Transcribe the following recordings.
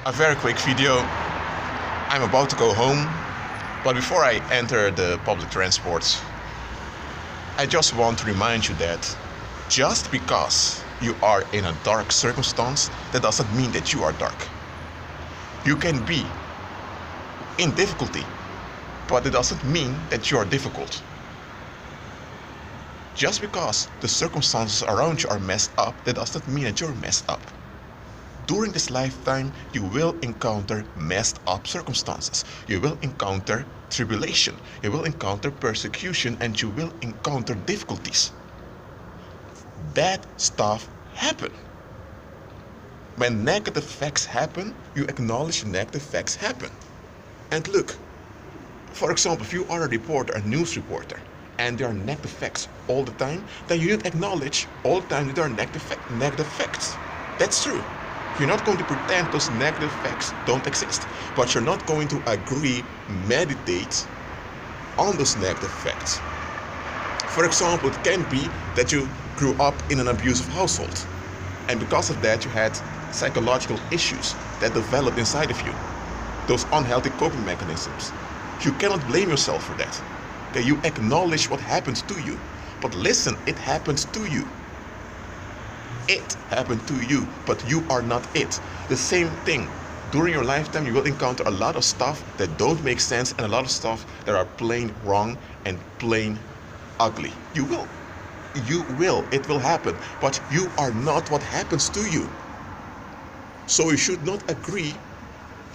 A very quick video. I'm about to go home, but before I enter the public transports, I just want to remind you that just because you are in a dark circumstance, that doesn't mean that you are dark. You can be in difficulty, but it doesn't mean that you are difficult. Just because the circumstances around you are messed up, that doesn't mean that you're messed up. During this lifetime, you will encounter messed up circumstances. You will encounter tribulation. You will encounter persecution, and you will encounter difficulties. Bad stuff happen. When negative facts happen, you acknowledge negative facts happen. And look, for example, if you are a reporter, a news reporter, and there are negative facts all the time, then you need to acknowledge all the time that there are negative facts. That's true. You're not going to pretend those negative facts don't exist, but you're not going to meditate on those negative facts. For example, it can be that you grew up in an abusive household, and because of that you had psychological issues that developed inside of you, those unhealthy coping mechanisms. You cannot blame yourself for that. Okay, you acknowledge what happens to you, but listen, it happens to you. It happened to you, but you are not it. The same thing. During your lifetime, you will encounter a lot of stuff that don't make sense and a lot of stuff that are plain wrong and plain ugly. You will. It will happen, but you are not what happens to you. So you should not agree.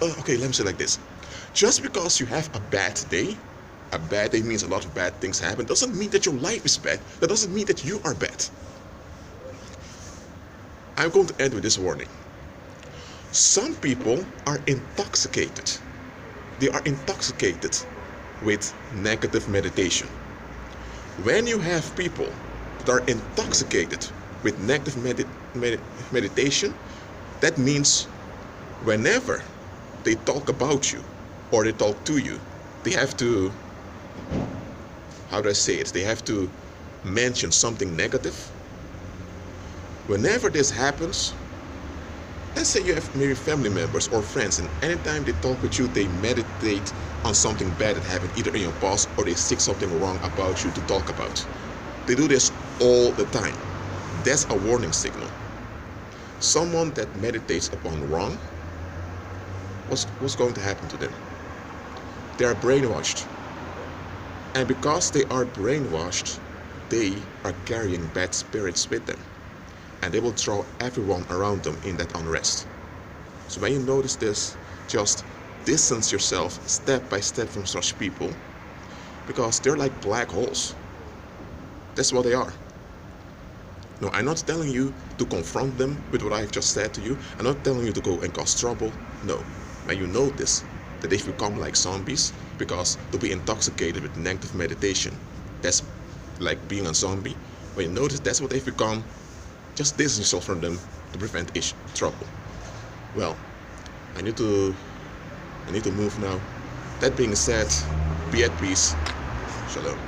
Okay, let me say it like this. Just because you have a bad day means a lot of bad things happen, doesn't mean that your life is bad. That doesn't mean that you are bad. I'm going to end with this warning. Some people are intoxicated. They are intoxicated with negative meditation. When you have people that are intoxicated with negative meditation, that means whenever they talk about you or they talk to you, they have to, they have to mention something negative. Whenever this happens, let's say you have maybe family members or friends, and anytime they talk with you, they meditate on something bad that happened either in your past or they seek something wrong about you to talk about. They do this all the time. That's a warning signal. Someone that meditates upon wrong, what's going to happen to them? They are brainwashed. And because they are brainwashed, they are carrying bad spirits with them. And they will draw everyone around them in that unrest. So when you notice this, just distance yourself step by step from such people, because they're like black holes. That's what they are. No, I'm not telling you to confront them with what I've just said to you. I'm not telling you to go and cause trouble. No. When you notice that they've become like zombies because they'll be intoxicated with negative meditation, that's like being a zombie. When you notice that's what they've become, just distance yourself from them to prevent trouble. Well, I need to move now. That being said, be at peace. Shalom.